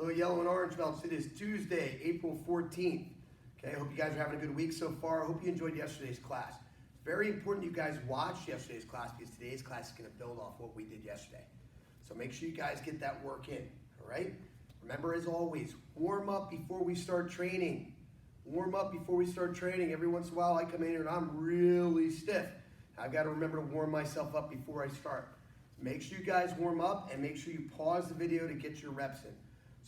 Little yellow and orange belts. It is Tuesday, April 14th. Okay, I hope you guys are having a good week so far. I hope you enjoyed yesterday's class. It's very important you guys watch yesterday's class because today's class is going to build off what we did yesterday. So make sure you guys get that work in, all right? Remember, as always, warm up before we start training. Warm up before we start training. Every once in a while I come in here and I'm really stiff. I've got to remember to warm myself up before I start. Make sure you guys warm up and make sure you pause the video to get your reps in.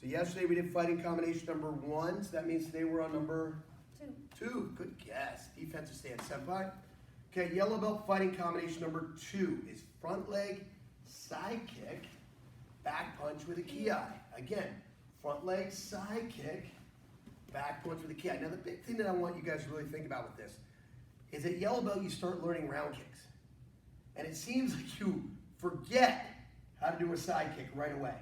So yesterday we did fighting combination number 1, so that means today we're on number 2. Good guess. Defensive stance, senpai. Okay, yellow belt fighting combination number 2 is front leg, side kick, back punch with a ki. Again, front leg, side kick, back punch with a ki. Now the big thing that I want you guys to really think about with this is at yellow belt you start learning round kicks. And it seems like you forget how to do a side kick right away.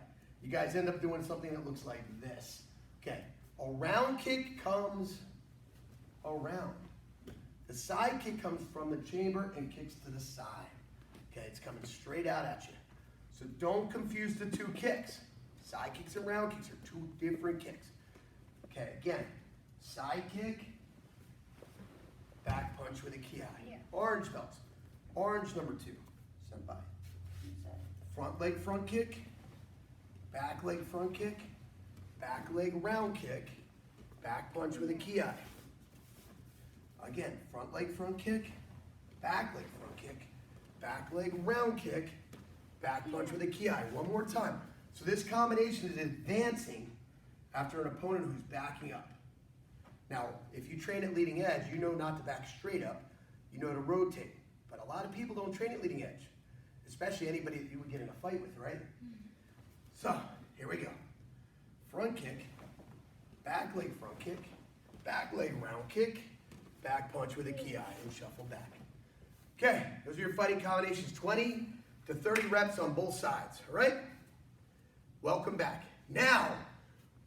You guys end up doing something that looks like this. Okay, a round kick comes around. The side kick comes from the chamber and kicks to the side. Okay, it's coming straight out at you. So don't confuse the two kicks. Side kicks and round kicks are two different kicks. Okay, again, side kick, back punch with a ki. Yeah. Orange belts. Orange number 2, senpai. Front leg front kick, back leg front kick, back leg round kick, back punch with a ki. Again, front leg front kick, back leg front kick, back leg round kick, back punch with a ki. One more time. So this combination is advancing after an opponent who's backing up. Now, if you train at leading edge, you know not to back straight up. You know to rotate. But a lot of people don't train at leading edge, especially anybody that you would get in a fight with, right? So, here we go. Front kick, back leg front kick, back leg round kick, back punch with a ki, and shuffle back. Okay, those are your fighting combinations, 20 to 30 reps on both sides, all right? Welcome back. Now,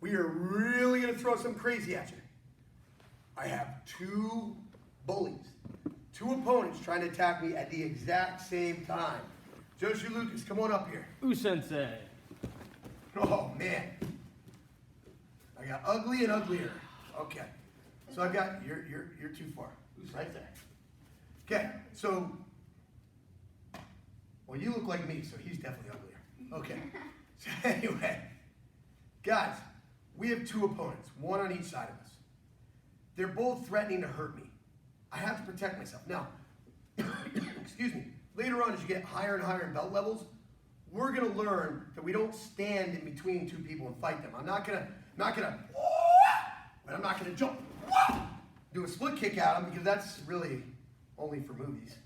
we are really going to throw some crazy at you. I have 2 bullies, 2 opponents trying to attack me at the exact same time. Joshua Lucas, come on up here. Sensei. Oh, man. I got ugly and uglier. Okay. So I've got, you're too far. Right there. Okay, so, well, you look like me, so he's definitely uglier. Okay. So anyway, guys, we have 2 opponents, 1 on each side of us. They're both threatening to hurt me. I have to protect myself. Now, excuse me, later on as you get higher and higher in belt levels, we're gonna learn that we don't stand in between 2 people and fight them. I'm not gonna, but I'm not gonna jump, do a split kick at them because that's really only for movies,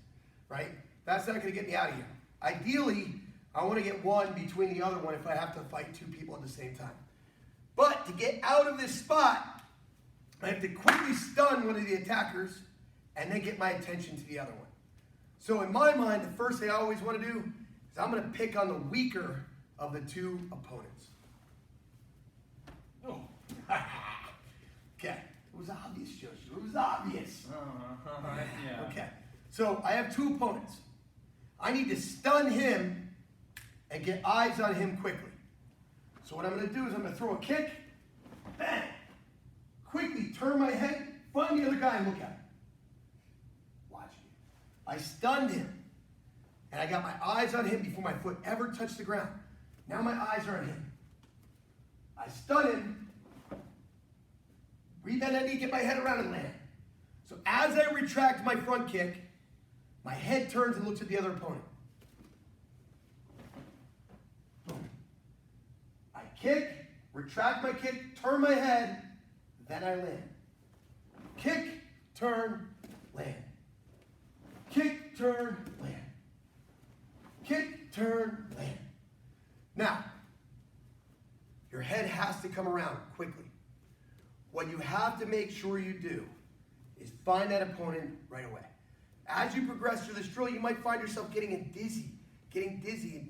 right? That's not gonna get me out of here. Ideally, I wanna get one between the other one if I have to fight 2 people at the same time. But to get out of this spot, I have to quickly stun one of the attackers and then get my attention to the other one. So in my mind, the first thing I always want to do is I'm going to pick on the weaker of the 2 opponents. Oh. Okay. It was obvious, Joshua. It was obvious. Yeah. Okay. So I have 2 opponents. I need to stun him and get eyes on him quickly. So what I'm going to do is I'm going to throw a kick, bang, quickly turn my head, find the other guy and look at him. Watch me. I stunned him. And I got my eyes on him before my foot ever touched the ground. Now my eyes are on him. I stun him. Then I need to get my head around and land. So as I retract my front kick, my head turns and looks at the other opponent. Boom. I kick, retract my kick, turn my head, then I land. Kick, turn, land. Kick, turn, land. Kick, turn, land. Now, your head has to come around quickly. What you have to make sure you do is find that opponent right away. As you progress through this drill, you might find yourself getting dizzy and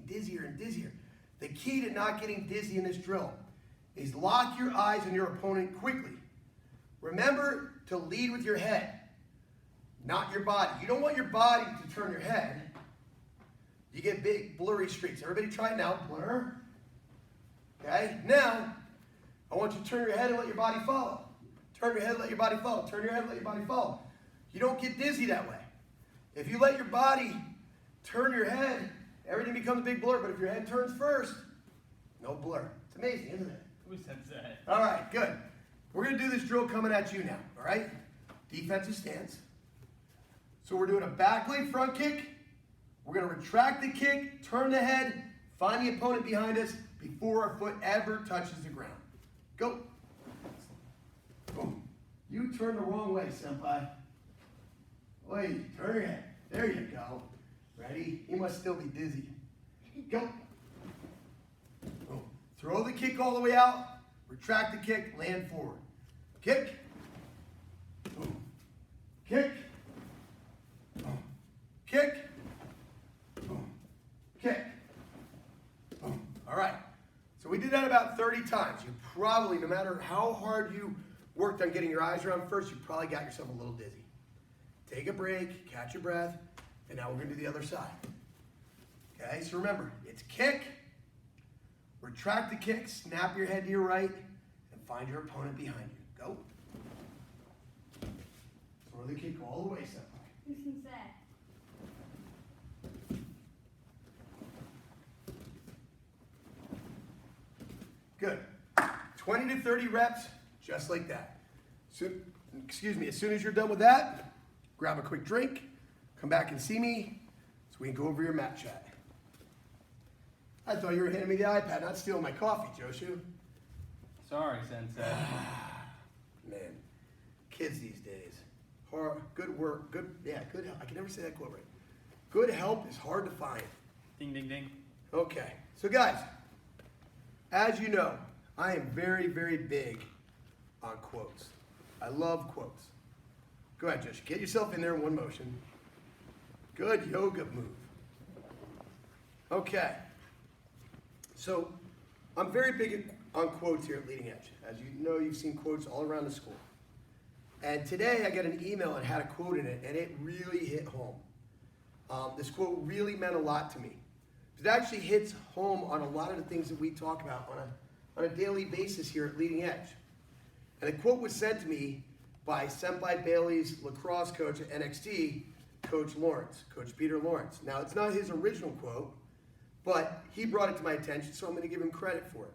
dizzier and dizzier. The key to not getting dizzy in this drill is lock your eyes on your opponent quickly. Remember to lead with your head, not your body. You don't want your body to turn your head. You get big blurry streaks. Everybody try it now. Blur. Okay? Now, I want you to turn your head and let your body follow. Turn your head, let your body follow. Turn your head, let your body follow. You don't get dizzy that way. If you let your body turn your head, everything becomes a big blur. But if your head turns first, no blur. It's amazing, isn't it? Who sensei? All right, good. We're going to do this drill coming at you now, all right? Defensive stance. So we're doing a back leg front kick. We're going to retract the kick, turn the head, find the opponent behind us before our foot ever touches the ground. Go. Boom. You turn the wrong way, senpai. Wait, turn your head. There you go. Ready? You must still be dizzy. Go. Boom. Throw the kick all the way out. Retract the kick, land forward. Kick. Boom. Kick. Boom. Kick. Boom. Kick. Boom. All right. So we did that about 30 times. You probably, no matter how hard you worked on getting your eyes around first, you probably got yourself a little dizzy. Take a break, catch your breath, and now we're going to do the other side. Okay, so remember, it's kick, retract the kick, snap your head to your right, and find your opponent behind you. Go. Throw the kick all the way, senpai. Who sensei? Good. 20 to 30 reps, just like that. So, as soon as you're done with that, grab a quick drink, come back and see me so we can go over your mat chat. I thought you were handing me the iPad, not stealing my coffee, Joshu. Sorry, sensei. Man, kids these days. Good work, good help. I can never say that quote right. Good help is hard to find. Ding, ding, ding. Okay, so guys, as you know, I am very, very big on quotes. I love quotes. Go ahead, Josh. Get yourself in there in one motion. Good yoga move. Okay. So, I'm very big on quotes here at Leading Edge. As you know, you've seen quotes all around the school. And today I got an email that had a quote in it, and it really hit home. This quote really meant a lot to me. It actually hits home on a lot of the things that we talk about on a daily basis here at Leading Edge. And the quote was sent to me by Senpai Bailey's lacrosse coach at NXT, Coach Lawrence, Coach Peter Lawrence. Now, it's not his original quote, but he brought it to my attention, so I'm going to give him credit for it.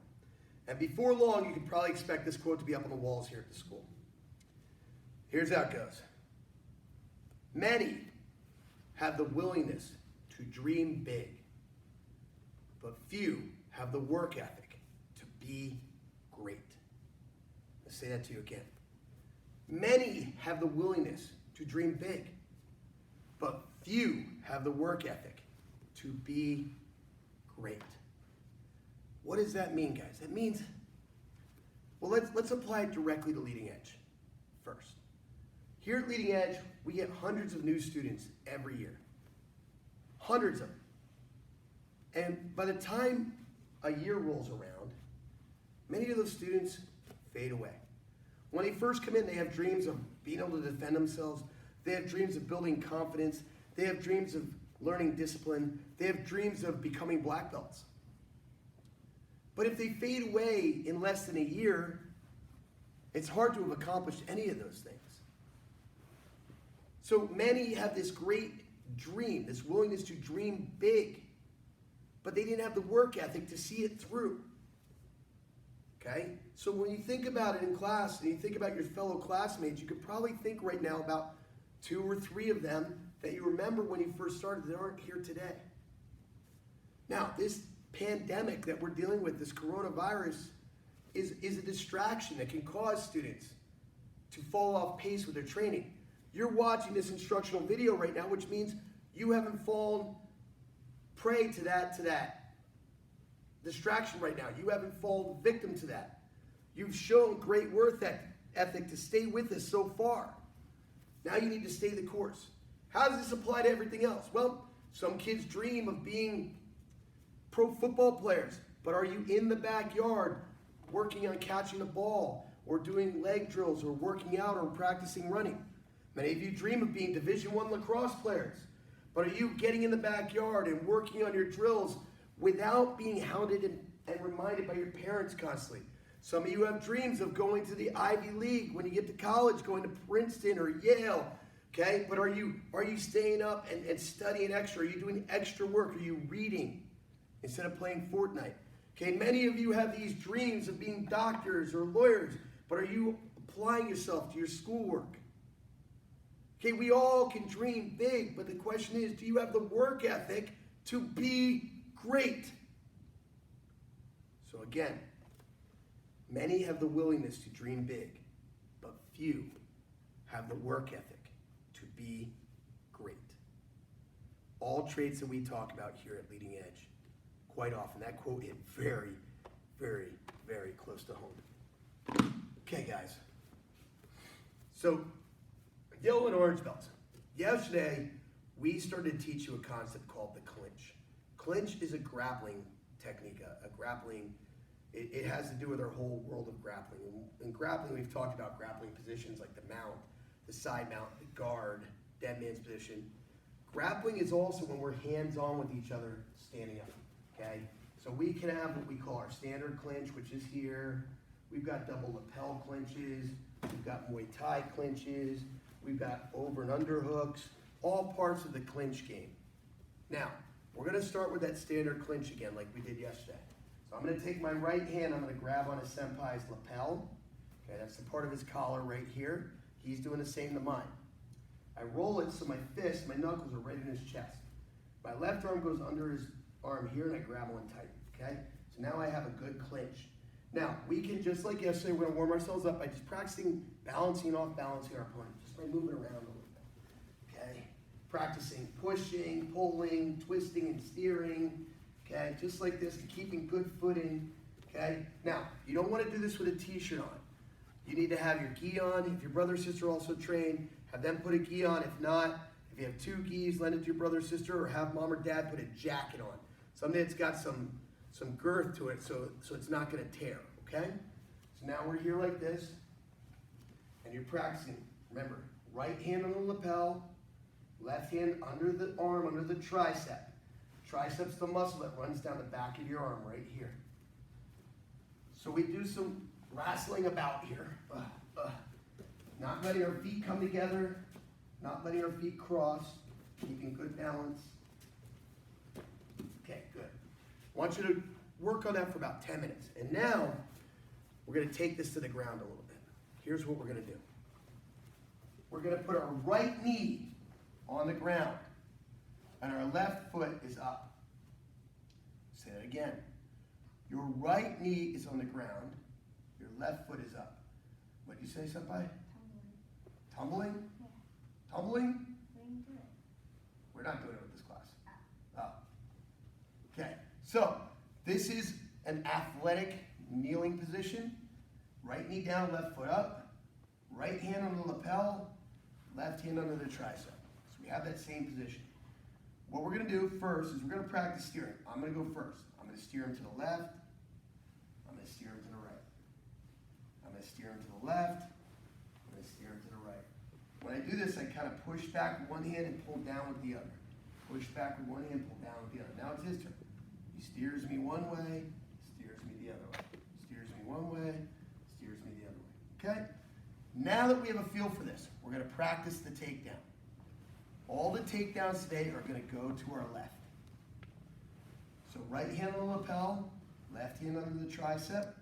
And before long, you can probably expect this quote to be up on the walls here at the school. Here's how it goes. Many have the willingness to dream big, but few have the work ethic to be great. Let's say that to you again. Many have the willingness to dream big, but few have the work ethic to be great. What does that mean, guys? That means, well, let's apply it directly to Leading Edge first. Here at Leading Edge, we get hundreds of new students every year. Hundreds of them. And by the time a year rolls around, many of those students fade away. When they first come in, they have dreams of being able to defend themselves. They have dreams of building confidence. They have dreams of learning discipline. They have dreams of becoming black belts. But if they fade away in less than a year, it's hard to have accomplished any of those things. So many have this great dream, this willingness to dream big, but they didn't have the work ethic to see it through. Okay? So when you think about it in class and you think about your fellow classmates, you could probably think right now about 2 or 3 of them that you remember when you first started that aren't here today. Now, this pandemic that we're dealing with, this coronavirus, is a distraction that can cause students to fall off pace with their training. You're watching this instructional video right now, which means you haven't fallen prey to that distraction right now. You haven't fallen victim to that. You've shown great work ethic to stay with us so far. Now you need to stay the course. How does this apply to everything else? Well, some kids dream of being pro football players, but are you in the backyard working on catching the ball or doing leg drills or working out or practicing running? Many of you dream of being Division I lacrosse players, but are you getting in the backyard and working on your drills without being hounded and reminded by your parents constantly? Some of you have dreams of going to the Ivy League when you get to college, going to Princeton or Yale. Okay, but are you staying up and studying extra? Are you doing extra work? Are you reading instead of playing Fortnite? Okay, many of you have these dreams of being doctors or lawyers, but are you applying yourself to your schoolwork? Okay, we all can dream big, but the question is, do you have the work ethic to be great? So again, many have the willingness to dream big, but few have the work ethic to be great. All traits that we talk about here at Leading Edge, quite often, that quote hit very, very, very close to home. Okay, guys. So, yellow and orange belts. Yesterday, we started to teach you a concept called the clinch. Clinch is a grappling technique, a grappling. It has to do with our whole world of grappling. In grappling, we've talked about grappling positions like the mount, the side mount, the guard, dead man's position. Grappling is also when we're hands-on with each other standing up, okay? So we can have what we call our standard clinch, which is here. We've got double lapel clinches. We've got Muay Thai clinches. We've got over and under hooks, all parts of the clinch game. Now, we're gonna start with that standard clinch again like we did yesterday. So I'm gonna take my right hand, I'm gonna grab on a senpai's lapel. Okay, that's the part of his collar right here. He's doing the same to mine. I roll it so my fist, my knuckles are right in his chest. My left arm goes under his arm here and I grab on tight, okay? So now I have a good clinch. Now, we can, just like yesterday, we're gonna warm ourselves up by just practicing balancing off, balancing our opponent, just by moving around a little bit, okay? Practicing pushing, pulling, twisting and steering, okay? Just like this, keeping good footing, okay? Now, you don't wanna do this with a t-shirt on. You need to have your gi on. If your brother or sister also train, have them put a gi on. If not, if you have two gis, lend it to your brother or sister, or have mom or dad put a jacket on. Something that's got some girth to it so it's not gonna tear, okay? So now we're here like this, and you're practicing. Remember, right hand on the lapel, left hand under the arm, under the tricep. Tricep's the muscle that runs down the back of your arm right here. So we do some wrestling about here. Not letting our feet come together, not letting our feet cross, keeping good balance. Okay, good. I want you to work on that for about 10 minutes. And now, we're gonna take this to the ground a little bit. Here's what we're gonna do. We're gonna put our right knee on the ground, and our left foot is up. Say that again. Your right knee is on the ground, your left foot is up. What did you say, senpai? Tumbling? Yeah. Tumbling? We can do it. We're not doing it with this class. Oh. Okay, so this is an athletic kneeling position. Right knee down, left foot up. Right hand on the lapel, left hand under the tricep. So we have that same position. What we're gonna do first is we're gonna practice steering. I'm gonna go first. I'm gonna steer him to the left. I'm gonna steer him to the right. I'm gonna steer him to the left. I'm gonna steer him to the right. When I do this, I kind of push back with one hand and pull down with the other. Push back with one hand, pull down with the other. Now it's his turn. He steers me one way, steers me the other way. Steers me one way, steers me the other way. Okay? Now that we have a feel for this, we're going to practice the takedown. All the takedowns today are going to go to our left. So right hand on the lapel, left hand under the tricep.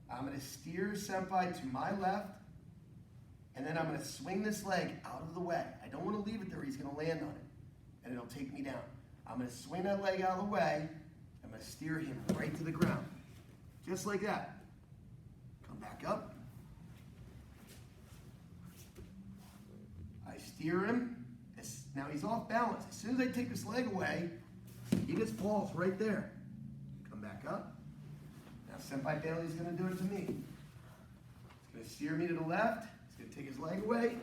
I'm going to steer senpai to my left, and then I'm going to swing this leg out of the way. I don't want to leave it there. He's going to land on it, and it'll take me down. I'm going to swing that leg out of the way. I'm going to steer him right to the ground, just like that. Come back up. I steer him. Now he's off balance. As soon as I take this leg away, he just falls right there. Come back up. Now Senpai Bailey's going to do it to me. He's going to steer me to the left. He's going to take his leg away.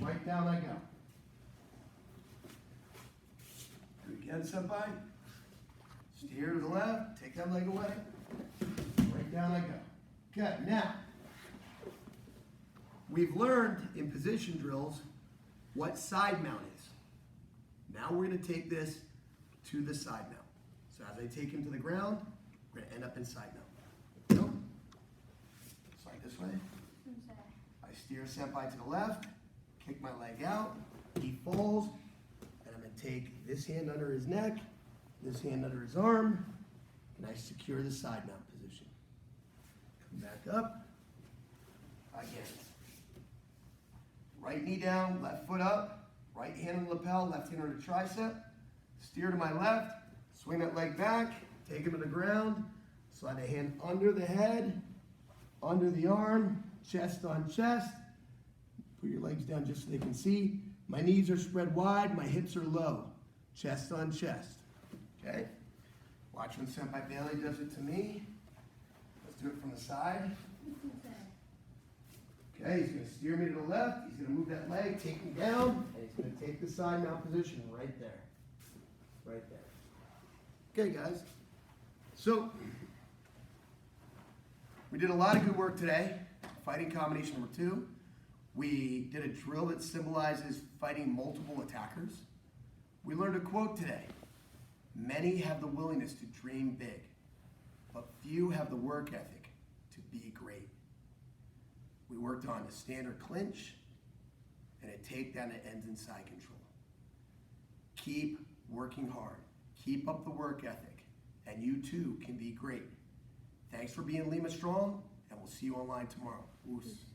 Right down I go. Do it again, Senpai. Steer to the left. Take that leg away. Right down I go. Okay, now, we've learned in position drills what side mount is. Now we're going to take this to the side mount. So as I take him to the ground, we're going to end up in side mount. So, This way. I steer senpai to the left, kick my leg out, he falls, and I'm gonna take this hand under his neck, this hand under his arm, and I secure the side mount position. Come back up. Again. Right knee down, left foot up, right hand on the lapel, left hand on the tricep, steer to my left, swing that leg back, take him to the ground, slide the hand under the head, under the arm, chest on chest. Put your legs down just so they can see. My knees are spread wide, my hips are low, chest on chest. Okay? Watch when Senpai Bailey does it to me. Let's do it from the side. Okay, he's going to steer me to the left. He's going to move that leg, take me down, and he's going to take the side mount position right there. Right there. Okay, guys. So, we did a lot of good work today. Fighting combination number 2. We did a drill that symbolizes fighting multiple attackers. We learned a quote today. Many have the willingness to dream big, but few have the work ethic to be great. We worked on a standard clinch and a takedown that ends in side control. Keep working hard. Keep up the work ethic, and you too can be great. Thanks for being Lima Strong, and we'll see you online tomorrow. Oos.